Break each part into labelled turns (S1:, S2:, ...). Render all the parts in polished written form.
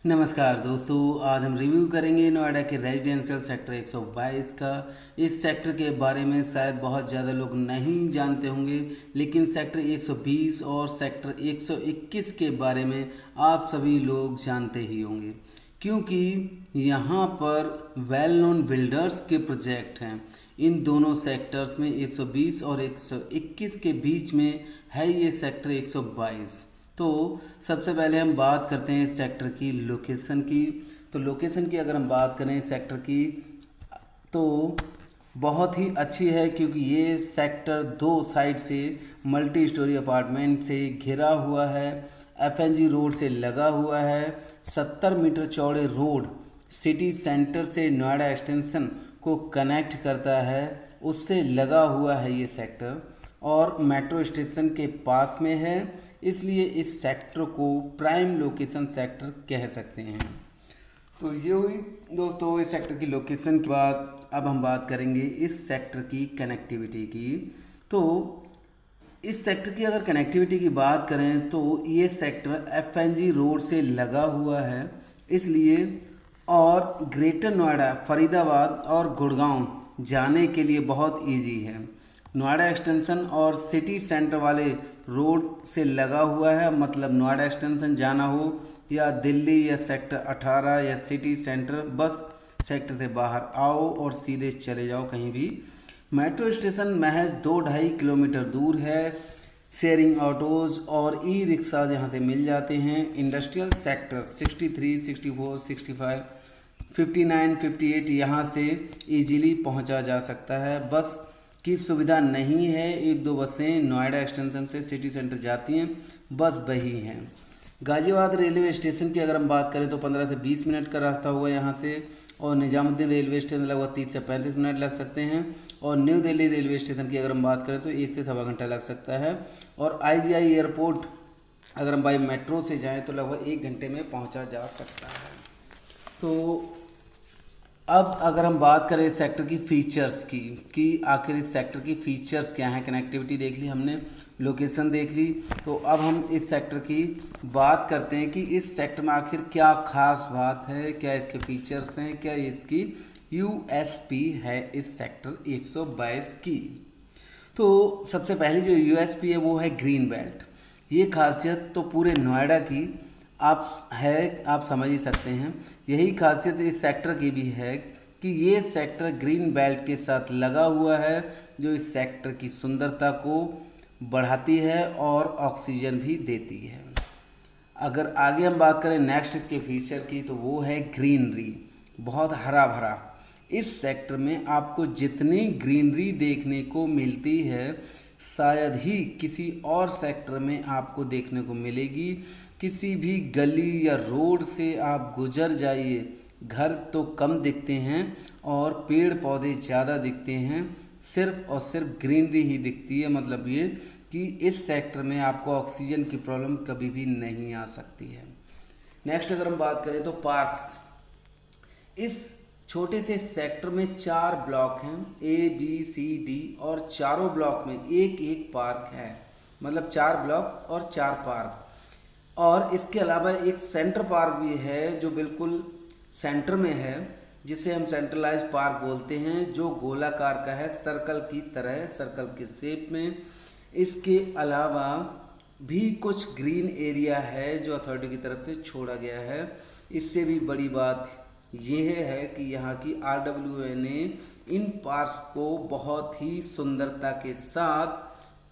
S1: नमस्कार दोस्तों, आज हम रिव्यू करेंगे नोएडा के रेजिडेंशियल सेक्टर 122 का। इस सेक्टर के बारे में शायद बहुत ज़्यादा लोग नहीं जानते होंगे, लेकिन सेक्टर 120 और सेक्टर 121 के बारे में आप सभी लोग जानते ही होंगे, क्योंकि यहाँ पर वेल नोन बिल्डर्स के प्रोजेक्ट हैं। इन दोनों सेक्टर्स में 120 और 121 के बीच में है ये सेक्टर 122। तो सबसे पहले हम बात करते हैं इस सेक्टर की लोकेशन की। तो लोकेशन की अगर हम बात करें इस सेक्टर की, तो बहुत ही अच्छी है, क्योंकि ये सेक्टर दो साइड से मल्टी स्टोरी अपार्टमेंट से घिरा हुआ है, एफएनजी रोड से लगा हुआ है। 70 मीटर चौड़े रोड सिटी सेंटर से नोएडा एक्सटेंशन को कनेक्ट करता है, उससे लगा हुआ है ये सेक्टर, और मेट्रो स्टेशन के पास में है, इसलिए इस सेक्टर को प्राइम लोकेशन सेक्टर कह सकते हैं। तो ये हुई दोस्तों इस सेक्टर की लोकेशन के बाद अब हम बात करेंगे इस सेक्टर की कनेक्टिविटी की। तो इस सेक्टर की अगर कनेक्टिविटी की बात करें तो ये सेक्टर एफएनजी रोड से लगा हुआ है, इसलिए और ग्रेटर नोएडा, फरीदाबाद और गुड़गांव जाने के लिए बहुत इजी है। नोएडा एक्सटेंशन और सिटी सेंटर वाले रोड से लगा हुआ है, मतलब नोएडा एक्सटेंशन जाना हो या दिल्ली या सेक्टर 18 या सिटी सेंटर, बस सेक्टर से बाहर आओ और सीधे चले जाओ कहीं भी। मेट्रो स्टेशन महज 2-2.5 किलोमीटर दूर है। शेयरिंग ऑटोज़ और ई रिक्शा यहाँ से मिल जाते हैं। इंडस्ट्रियल सेक्टर 63, 64, 65, 59, 58 यहाँ से इजीली पहुँचा जा सकता है। बस की सुविधा नहीं है, 1-2 बसें नोएडा एक्सटेंशन से सिटी सेंटर जाती हैं, बस वही हैं। गाज़ियाबाद रेलवे स्टेशन की अगर हम बात करें तो 15 से 20 मिनट का रास्ता होगा यहाँ से, और निजामुद्दीन रेलवे स्टेशन लगभग 30 से 35 मिनट लग सकते हैं, और न्यू दिल्ली रेलवे स्टेशन की अगर हम बात करें तो 1 से सवा घंटा लग सकता है, और आईजीआई एयरपोर्ट अगर हम बाई मेट्रो से जाएँ तो लगभग 1 घंटे में पहुँचा जा सकता है। तो अब अगर हम बात करें इस सेक्टर की फ़ीचर्स की, कि आखिर इस सेक्टर की फ़ीचर्स क्या हैं। कनेक्टिविटी देख ली हमने, लोकेशन देख ली, तो अब हम इस सेक्टर की बात करते हैं कि इस सेक्टर में आखिर क्या ख़ास बात है, क्या इसके फ़ीचर्स हैं, क्या इसकी यूएसपी है इस सेक्टर 122 की। तो सबसे पहली जो यूएसपी है वो है ग्रीन बेल्ट। ये खासियत तो पूरे नोएडा की आप समझ ही सकते हैं। यही खासियत इस सेक्टर की भी है कि ये सेक्टर ग्रीन बेल्ट के साथ लगा हुआ है, जो इस सेक्टर की सुंदरता को बढ़ाती है और ऑक्सीजन भी देती है। अगर आगे हम बात करें नेक्स्ट इसके फीचर की, तो वो है ग्रीनरी, बहुत हरा भरा। इस सेक्टर में आपको जितनी ग्रीनरी देखने को मिलती है, शायद ही किसी और सेक्टर में आपको देखने को मिलेगी। किसी भी गली या रोड से आप गुजर जाइए, घर तो कम दिखते हैं और पेड़ पौधे ज़्यादा दिखते हैं, सिर्फ और सिर्फ ग्रीनरी ही दिखती है। मतलब ये कि इस सेक्टर में आपको ऑक्सीजन की प्रॉब्लम कभी भी नहीं आ सकती है। नेक्स्ट अगर हम बात करें तो पार्क्स। इस छोटे से सेक्टर में 4 ब्लॉक हैं, A, B, C, D, और चारों ब्लॉक में एक एक पार्क है, मतलब 4 ब्लॉक और 4 पार्क। और इसके अलावा एक सेंटर पार्क भी है जो बिल्कुल सेंटर में है, जिसे हम सेंट्रलाइज पार्क बोलते हैं, जो गोलाकार का है, सर्कल की तरह, सर्कल के शेप में। इसके अलावा भी कुछ ग्रीन एरिया है जो अथॉरिटी की तरफ से छोड़ा गया है। इससे भी बड़ी बात यह है कि यहाँ की RWA ने इन पार्क्स को बहुत ही सुंदरता के साथ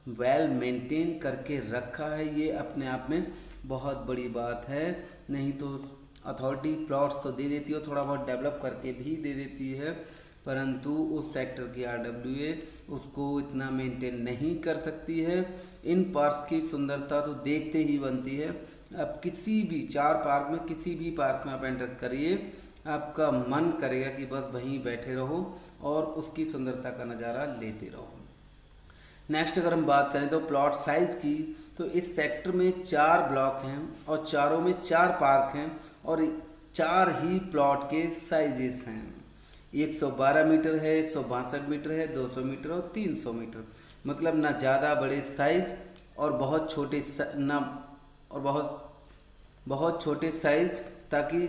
S1: वेल मेंटेन करके रखा है। ये अपने आप में बहुत बड़ी बात है। नहीं तो अथॉरिटी प्लॉट्स तो दे देती है, थोड़ा बहुत डेवलप करके भी दे देती है, परंतु उस सेक्टर की RWA उसको इतना मेंटेन नहीं कर सकती है। इन पार्क्स की सुंदरता तो देखते ही बनती है। अब किसी भी 4 पार्क में, किसी भी पार्क में आप एंटर करिए, आपका मन करेगा कि बस वहीं बैठे रहो और उसकी सुंदरता का नज़ारा लेते रहो। नेक्स्ट अगर हम बात करें तो प्लॉट साइज़ की, तो इस सेक्टर में 4 ब्लॉक हैं और चारों में 4 पार्क हैं, और 4 ही प्लॉट के साइजेस हैं। 112 मीटर है, 162 मीटर है, 200 मीटर और 300 मीटर। मतलब ना ज़्यादा बड़े साइज़ और बहुत छोटे ना, और बहुत छोटे साइज़ ताकि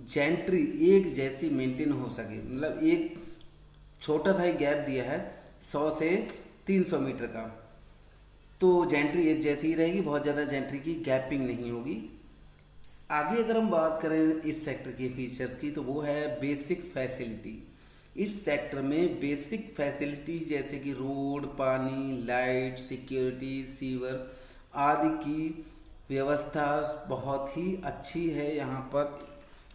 S1: जेंट्री एक जैसी मेंटेन हो सके। मतलब एक छोटा सा गैप दिया है 100 से 300 मीटर का, तो जेंट्री एक जैसी ही रहेगी, बहुत ज़्यादा जेंट्री की गैपिंग नहीं होगी। आगे अगर हम बात करें इस सेक्टर के फीचर्स की, तो वो है बेसिक फैसिलिटी। इस सेक्टर में बेसिक फैसिलिटी जैसे कि रोड, पानी, लाइट, सिक्योरिटी, सीवर आदि की व्यवस्था बहुत ही अच्छी है। यहाँ पर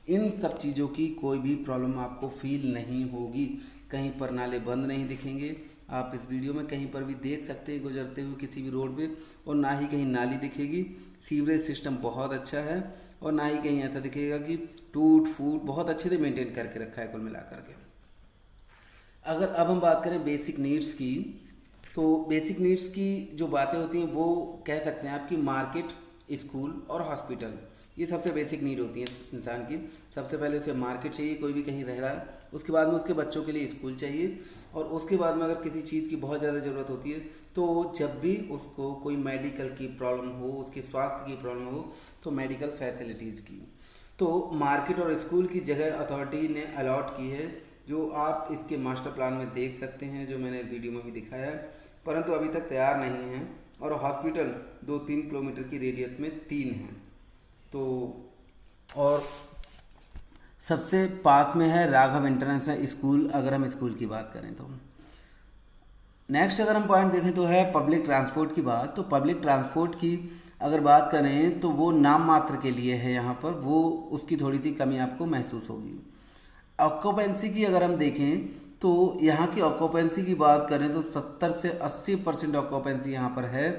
S1: इन सब चीज़ों की कोई भी प्रॉब्लम आपको फील नहीं होगी। कहीं पर नाले बंद नहीं दिखेंगे, आप इस वीडियो में कहीं पर भी देख सकते हैं गुजरते हुए किसी भी रोड पे, और ना ही कहीं नाली दिखेगी। सीवरेज सिस्टम बहुत अच्छा है और ना ही कहीं ऐसा दिखेगा कि टूट फूट, बहुत अच्छे से मेंटेन करके रखा है कुल मिलाकर के। अगर अब हम बात करें बेसिक नीड्स की, तो बेसिक नीड्स की जो बातें होती हैं वो कह सकते हैं आपकी मार्केट, स्कूल और हॉस्पिटल, ये सबसे बेसिक नीड होती है इंसान की। सबसे पहले उसे मार्केट चाहिए, कोई भी कहीं रह रहा है, उसके बाद में उसके बच्चों के लिए स्कूल चाहिए, और उसके बाद में अगर किसी चीज़ की बहुत ज़्यादा ज़रूरत होती है तो जब भी उसको कोई मेडिकल की प्रॉब्लम हो, उसके स्वास्थ्य की प्रॉब्लम हो, तो मेडिकल फैसिलिटीज़ की तो मार्केट और स्कूल की जगह अथॉरिटी ने अलॉट की है, जो आप इसके मास्टर प्लान में देख सकते हैं, जो मैंने वीडियो में भी दिखाया है, परंतु अभी तक तैयार नहीं है। और हॉस्पिटल 2-3 किलोमीटर की रेडियस में 3 हैं। तो और सबसे पास में है राघव इंटरनेशनल स्कूल, अगर हम स्कूल की बात करें तो। नेक्स्ट अगर हम पॉइंट देखें तो है पब्लिक ट्रांसपोर्ट की बात। तो पब्लिक ट्रांसपोर्ट की अगर बात करें तो वो नाम मात्र के लिए है, यहाँ पर वो उसकी थोड़ी सी कमी आपको महसूस होगी। ऑक्यूपेंसी की अगर हम देखें तो यहाँ की ऑक्यूपेंसी की बात करें तो 70 से 80% ऑक्यूपेंसी यहाँ पर है।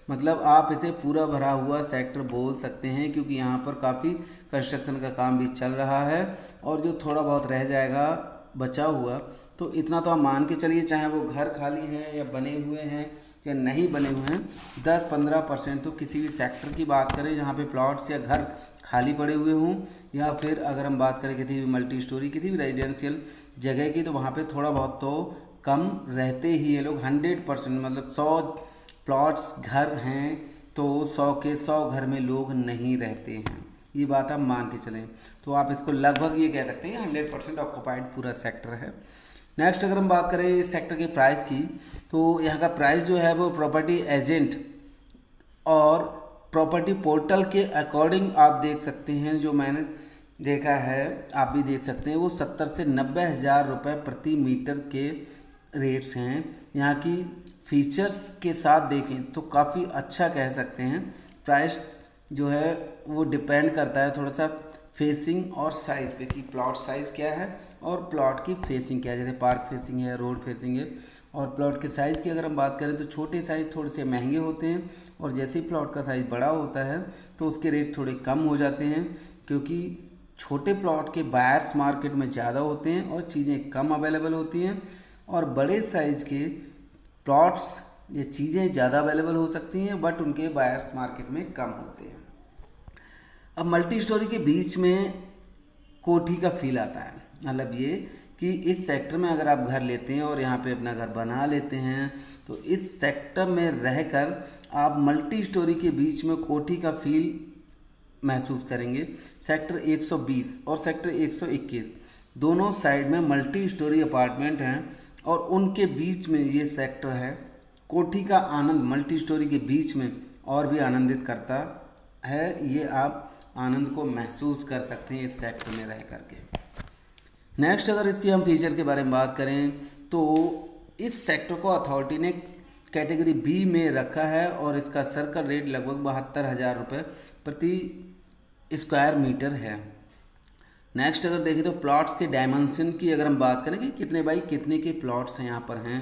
S1: मतलब आप इसे पूरा भरा हुआ सेक्टर बोल सकते हैं, क्योंकि यहाँ पर काफ़ी कंस्ट्रक्शन का काम भी चल रहा है, और जो थोड़ा बहुत रह जाएगा बचा हुआ, तो इतना तो आप मान के चलिए, चाहे वो घर खाली हैं या बने हुए हैं या नहीं बने हुए हैं, 10-15% तो किसी भी सेक्टर की बात करें जहाँ पे प्लॉट्स या घर खाली पड़े हुए हों, या फिर अगर हम बात करें किसी भी मल्टी स्टोरी, किसी भी रेजिडेंशियल जगह की, तो वहाँ पे थोड़ा बहुत तो कम रहते ही हैं लोग। 100% मतलब 100 प्लॉट्स घर हैं तो 100 के 100 घर में लोग नहीं रहते हैं, ये बात आप मान के चलें। तो आप इसको लगभग ये कह सकते हैं 100% ऑक्यूपाइड पूरा सेक्टर है। नेक्स्ट अगर हम बात करें इस सेक्टर के प्राइस की, तो यहाँ का प्राइस जो है वो प्रॉपर्टी एजेंट और प्रॉपर्टी पोर्टल के अकॉर्डिंग आप देख सकते हैं, जो मैंने देखा है आप भी देख सकते हैं, वो 70 से 90 हज़ार रुपये प्रति मीटर के रेट्स हैं। यहाँ की फीचर्स के साथ देखें तो काफ़ी अच्छा कह सकते हैं। प्राइस जो है वो डिपेंड करता है थोड़ा सा फेसिंग और साइज़ पे, कि प्लॉट साइज़ क्या है और प्लॉट की फेसिंग क्या है। जैसे पार्क फेसिंग है, रोड फेसिंग है, और प्लॉट के साइज़ की अगर हम बात करें तो छोटे साइज़ थोड़े से महंगे होते हैं, और जैसे ही प्लॉट का साइज़ बड़ा होता है तो उसके रेट थोड़े कम हो जाते हैं, क्योंकि छोटे प्लॉट के बायर्स मार्केट में ज़्यादा होते हैं और चीज़ें कम अवेलेबल होती हैं, और बड़े साइज़ के प्लॉट्स ये चीज़ें ज़्यादा अवेलेबल हो सकती हैं बट उनके बायर्स मार्केट में कम होते हैं। अब मल्टी स्टोरी के बीच में कोठी का फील आता है, मतलब ये कि इस सेक्टर में अगर आप घर लेते हैं और यहाँ पे अपना घर बना लेते हैं, तो इस सेक्टर में रहकर आप मल्टी स्टोरी के बीच में कोठी का फील महसूस करेंगे। सेक्टर 120 और सेक्टर 121 दोनों साइड में मल्टी स्टोरी अपार्टमेंट हैं, और उनके बीच में ये सेक्टर है। कोठी का आनंद मल्टी स्टोरी के बीच में और भी आनंदित करता है, ये आप आनंद को महसूस कर सकते हैं इस सेक्टर में रह करके। नेक्स्ट अगर इसकी हम फीचर के बारे में बात करें तो इस सेक्टर को अथॉरिटी ने कैटेगरी बी में रखा है, और इसका सर्कल रेट लगभग 72,000 रुपये प्रति स्क्वायर मीटर है। नेक्स्ट अगर देखें तो प्लॉट्स के डायमेंशन की अगर हम बात करें कि कितने बाई कितने के प्लॉट्स हैं यहाँ पर हैं,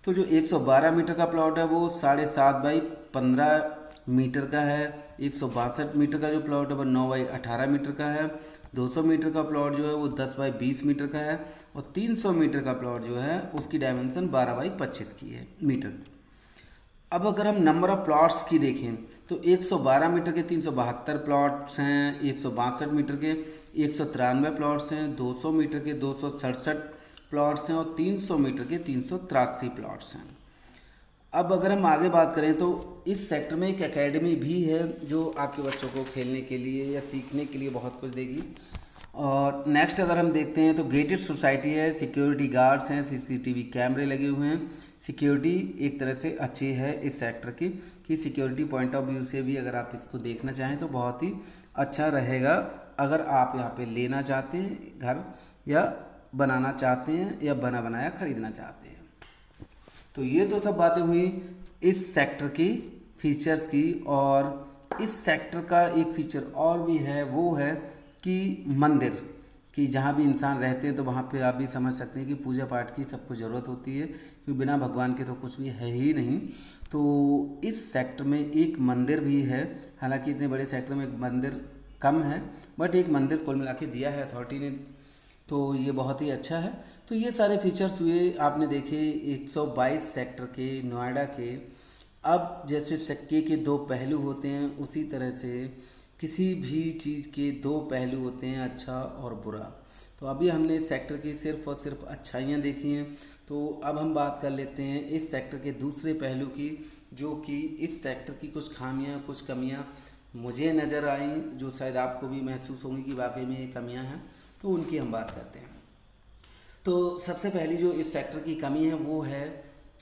S1: तो जो 112 मीटर का प्लॉट है वो 7.5 बाई 15 मीटर का है। 162 मीटर का जो प्लॉट है वो 9 बाई 18 मीटर का है। 200 मीटर का प्लॉट जो है वो 10 बाई 20 मीटर का है, और 300 मीटर का प्लॉट जो है उसकी डायमेंशन 12 बाई 25 की है मीटर। अब अगर हम नंबर ऑफ प्लॉट्स की देखें तो 112 मीटर के 372 प्लॉट्स हैं, 162 मीटर के 193 प्लॉट्स हैं, 200 मीटर के 267 प्लॉट्स हैं, और 300 मीटर के 383 प्लॉट्स हैं। अब अगर हम आगे बात करें तो इस सेक्टर में एक एकेडमी भी है जो आपके बच्चों को खेलने के लिए या सीखने के लिए बहुत कुछ देगी। और नेक्स्ट अगर हम देखते हैं तो गेटेड सोसाइटी है, सिक्योरिटी गार्ड्स हैं, सीसीटीवी कैमरे लगे हुए हैं। सिक्योरिटी एक तरह से अच्छी है इस सेक्टर की, कि सिक्योरिटी पॉइंट ऑफ व्यू से भी अगर आप इसको देखना चाहें तो बहुत ही अच्छा रहेगा अगर आप यहाँ पे लेना चाहते हैं घर, या बनाना चाहते हैं, या बना बनाया ख़रीदना चाहते हैं। तो ये तो सब बातें हुई इस सेक्टर की फीचर्स की। और इस सेक्टर का एक फीचर और भी है, वो है कि मंदिर, कि जहाँ भी इंसान रहते हैं तो वहाँ पे आप भी समझ सकते हैं कि पूजा पाठ की सबको ज़रूरत होती है, क्योंकि बिना भगवान के तो कुछ भी है ही नहीं। तो इस सेक्टर में एक मंदिर भी है, हालांकि इतने बड़े सेक्टर में एक मंदिर कम है, बट एक मंदिर कुल मिला के दिया है अथॉरिटी ने, तो ये बहुत ही अच्छा है। तो ये सारे फीचर्स हुए आपने देखे 122 सेक्टर के नोएडा के। अब जैसे सिक्के के दो पहलू होते हैं, उसी तरह से किसी भी चीज़ के दो पहलू होते हैं, अच्छा और बुरा। तो अभी हमने इस सेक्टर की सिर्फ और सिर्फ अच्छाइयाँ देखी हैं। तो अब हम बात कर लेते हैं इस सेक्टर के दूसरे पहलू की, जो कि इस सेक्टर की कुछ खामियाँ, कुछ कमियाँ मुझे नज़र आई, जो शायद आपको भी महसूस होंगी कि वाकई में ये कमियाँ हैं। तो उनकी हम बात करते हैं। तो सबसे पहली जो इस सेक्टर की कमी है वो है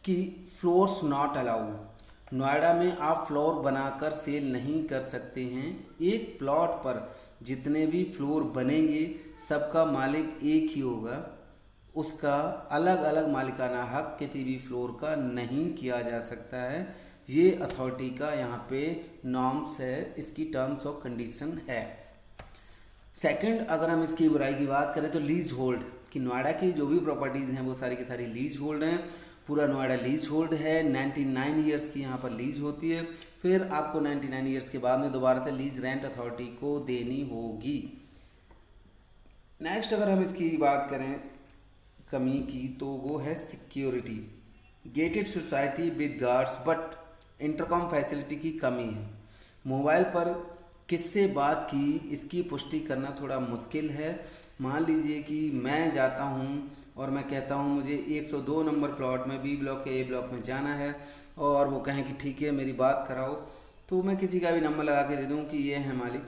S1: कि फ्लोर्स नॉट अलाउड। नोएडा में आप फ्लोर बनाकर सेल नहीं कर सकते हैं। एक प्लॉट पर जितने भी फ्लोर बनेंगे सबका मालिक एक ही होगा, उसका अलग अलग मालिकाना हक किसी भी फ्लोर का नहीं किया जा सकता है। ये अथॉरिटी का यहाँ पे नॉर्म्स है, इसकी टर्म्स ऑफ कंडीशन है। सेकंड, अगर हम इसकी बुराई की बात करें तो लीज होल्ड, कि नोएडा की जो भी प्रॉपर्टीज़ हैं वो सारी की सारी लीज होल्ड हैं। पूरा नोएडा लीज होल्ड है, 99 ईयर्स की यहाँ पर लीज होती है। फिर आपको 99 ईयर्स के बाद में दोबारा से लीज रेंट अथॉरिटी को देनी होगी। नेक्स्ट अगर हम इसकी बात करें कमी की, तो वो है security. Gated society with guards, but intercom facility की कमी है। मोबाइल पर किससे बात की, इसकी पुष्टि करना थोड़ा मुश्किल है। मान लीजिए कि मैं जाता हूँ और मैं कहता हूँ मुझे 102 नंबर प्लॉट में बी ब्लॉक या ए ब्लॉक में जाना है, और वो कहें कि ठीक है मेरी बात कराओ, तो मैं किसी का भी नंबर लगा के दे दूँ कि ये है मालिक,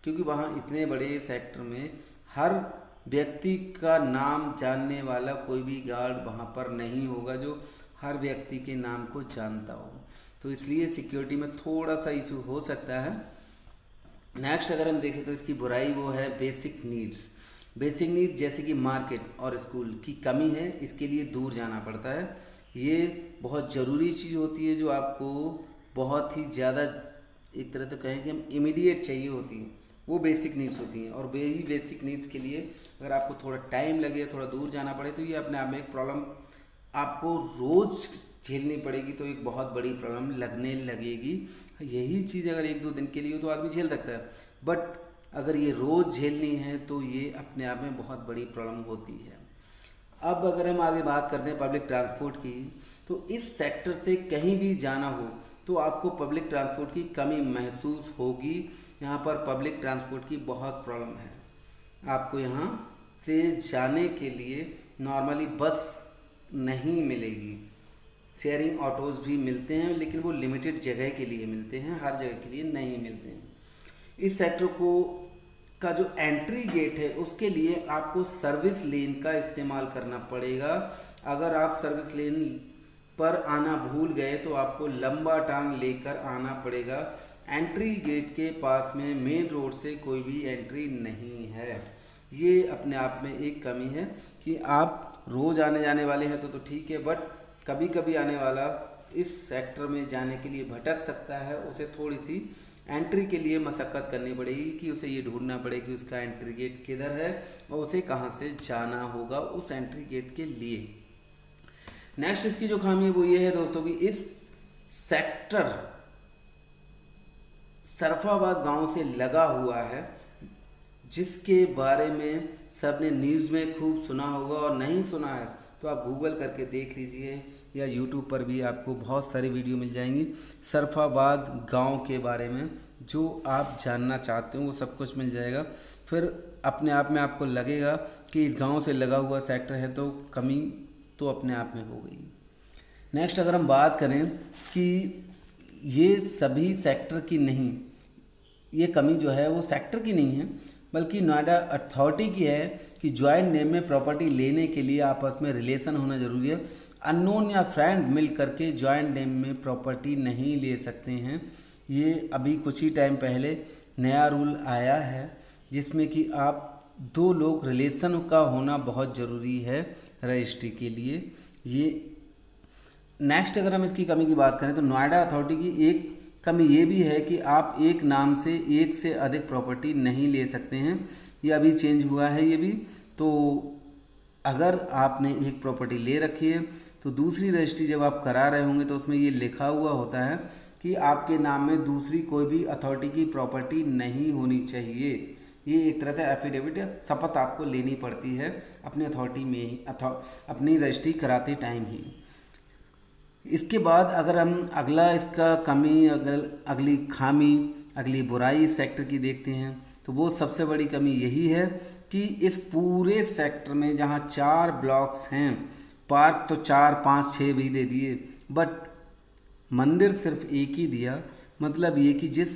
S1: क्योंकि वहाँ इतने बड़े सेक्टर में हर व्यक्ति का नाम जानने वाला कोई भी गार्ड वहाँ पर नहीं होगा जो हर व्यक्ति के नाम को जानता हो। तो इसलिए सिक्योरिटी में थोड़ा सा इशू हो सकता है। नेक्स्ट अगर हम देखें तो इसकी बुराई वो है बेसिक नीड्स। बेसिक नीड जैसे कि मार्केट और स्कूल की कमी है, इसके लिए दूर जाना पड़ता है। ये बहुत ज़रूरी चीज़ होती है जो आपको बहुत ही ज़्यादा, एक तरह तो कहें कि हम इमीडिएट चाहिए होती हैं, वो बेसिक नीड्स होती हैं। और वही बेसिक नीड्स के लिए अगर आपको थोड़ा टाइम लगे, थोड़ा दूर जाना पड़े, तो ये अपने आप में एक प्रॉब्लम आपको रोज़ झेलनी पड़ेगी, तो एक बहुत बड़ी प्रॉब्लम लगने लगेगी। यही चीज़ अगर एक दो दिन के लिए हो तो आदमी झेल सकता है, बट अगर ये रोज़ झेलनी है तो ये अपने आप में बहुत बड़ी प्रॉब्लम होती है। अब अगर हम आगे बात करते हैं पब्लिक ट्रांसपोर्ट की, तो इस सेक्टर से कहीं भी जाना हो तो आपको पब्लिक ट्रांसपोर्ट की कमी महसूस होगी। यहाँ पर पब्लिक ट्रांसपोर्ट की बहुत प्रॉब्लम है। आपको यहाँ से जाने के लिए नॉर्मली बस नहीं मिलेगी, शेयरिंग ऑटोज़ भी मिलते हैं, लेकिन वो लिमिटेड जगह के लिए मिलते हैं, हर जगह के लिए नहीं मिलते हैं। इस सेक्टर को का जो एंट्री गेट है उसके लिए आपको सर्विस लेन का इस्तेमाल करना पड़ेगा। अगर आप सर्विस लेन पर आना भूल गए तो आपको लंबा टांग लेकर आना पड़ेगा। एंट्री गेट के पास में मेन रोड से कोई भी एंट्री नहीं है। ये अपने आप में एक कमी है कि आप रोज़ आने जाने वाले हैं तो ठीक है, बट कभी कभी आने वाला इस सेक्टर में जाने के लिए भटक सकता है, उसे थोड़ी सी एंट्री के लिए मशक्क़त करनी पड़ेगी कि उसे ये ढूंढना पड़ेगा कि उसका एंट्री गेट किधर है और उसे कहाँ से जाना होगा उस एंट्री गेट के लिए। नेक्स्ट इसकी जो खामी है वो ये है दोस्तों कि इस सेक्टर सरफाबाद गांव से लगा हुआ है, जिसके बारे में सबने न्यूज़ में खूब सुना होगा, और नहीं सुना है तो आप गूगल करके देख लीजिए, या यूट्यूब पर भी आपको बहुत सारी वीडियो मिल जाएंगी सरफाबाद गांव के बारे में। जो आप जानना चाहते हो वो सब कुछ मिल जाएगा। फिर अपने आप में आपको लगेगा कि इस गांव से लगा हुआ सेक्टर है तो कमी तो अपने आप में हो गई। नेक्स्ट अगर हम बात करें कि ये सभी सेक्टर की नहीं, ये कमी जो है वो सेक्टर की नहीं है बल्कि नोएडा अथॉरिटी की है कि जॉइंट नेम में प्रॉपर्टी लेने के लिए आपस में रिलेशन होना ज़रूरी है। अननोन या फ्रेंड मिल करके जॉइंट नेम में प्रॉपर्टी नहीं ले सकते हैं। ये अभी कुछ ही टाइम पहले नया रूल आया है जिसमें कि आप 2 लोग रिलेशन का होना बहुत ज़रूरी है रजिस्ट्री के लिए। ये नेक्स्ट अगर हम इसकी कमी की बात करें तो नोएडा अथॉरिटी की एक कमी ये भी है कि आप एक नाम से एक से अधिक प्रॉपर्टी नहीं ले सकते हैं। ये अभी चेंज हुआ है ये भी। तो अगर आपने एक प्रॉपर्टी ले रखी है तो दूसरी रजिस्ट्री जब आप करा रहे होंगे तो उसमें ये लिखा हुआ होता है कि आपके नाम में दूसरी कोई भी अथॉरिटी की प्रॉपर्टी नहीं होनी चाहिए। ये एक तरह से एफिडेविट या शपथ आपको लेनी पड़ती है अपनी अथॉरिटी में ही, अपनी रजिस्ट्री कराते टाइम ही। इसके बाद अगर हम अगला इसका कमी, अगली खामी, अगली बुराई सेक्टर की देखते हैं तो वो सबसे बड़ी कमी यही है कि इस पूरे सेक्टर में जहाँ 4 ब्लॉक्स हैं, पार्क तो 4, 5, 6 भी दे दिए बट मंदिर सिर्फ एक ही दिया। मतलब ये कि जिस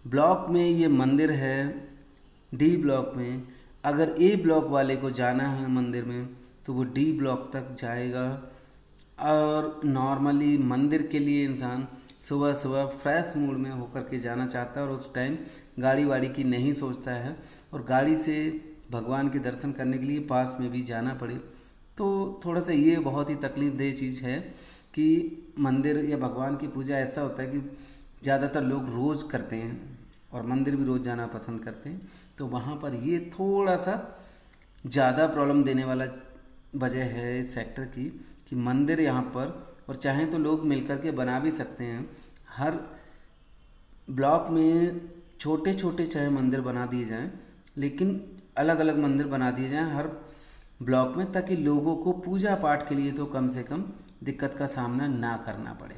S1: ब्लॉक में ये मंदिर है डी ब्लॉक में, अगर ए ब्लॉक वाले को जाना है मंदिर में तो वो डी ब्लॉक तक जाएगा। और नॉर्मली मंदिर के लिए इंसान सुबह सुबह फ्रेश मूड में होकर के जाना चाहता है और उस टाइम गाड़ी वाड़ी की नहीं सोचता है और गाड़ी से भगवान के दर्शन करने के लिए पास में भी जाना पड़े तो थोड़ा सा ये बहुत ही तकलीफ़देह चीज़ है कि मंदिर या भगवान की पूजा ऐसा होता है कि ज़्यादातर लोग रोज़ करते हैं और मंदिर भी रोज़ जाना पसंद करते हैं। तो वहाँ पर ये थोड़ा सा ज़्यादा प्रॉब्लम देने वाला वजह है इस सेक्टर की कि मंदिर यहाँ पर, और चाहें तो लोग मिलकर के बना भी सकते हैं। हर ब्लॉक में छोटे छोटे चाहे मंदिर बना दिए जाएं लेकिन अलग अलग मंदिर बना दिए जाएं हर ब्लॉक में, ताकि लोगों को पूजा पाठ के लिए तो कम से कम दिक्कत का सामना ना करना पड़े।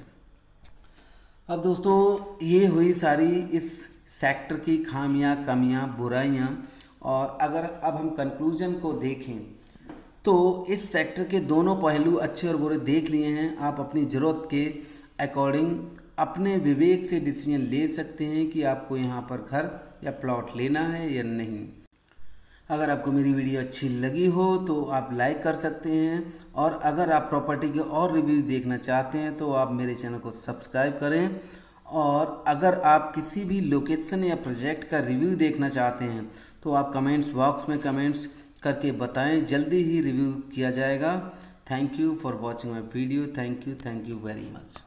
S1: अब दोस्तों ये हुई सारी इस सेक्टर की खामियां, कमियां, बुराइयां। और अगर अब हम कंक्लूजन को देखें तो इस सेक्टर के दोनों पहलू अच्छे और बुरे देख लिए हैं। आप अपनी ज़रूरत के अकॉर्डिंग अपने विवेक से डिसीजन ले सकते हैं कि आपको यहाँ पर घर या प्लॉट लेना है या नहीं। अगर आपको मेरी वीडियो अच्छी लगी हो तो आप लाइक कर सकते हैं और अगर आप प्रॉपर्टी के और रिव्यूज़ देखना चाहते हैं तो आप मेरे चैनल को सब्सक्राइब करें। और अगर आप किसी भी लोकेशन या प्रोजेक्ट का रिव्यू देखना चाहते हैं तो आप कमेंट्स बॉक्स में कमेंट्स करके बताएं, जल्दी ही रिव्यू किया जाएगा। Thank you for watching my video. Thank you very much.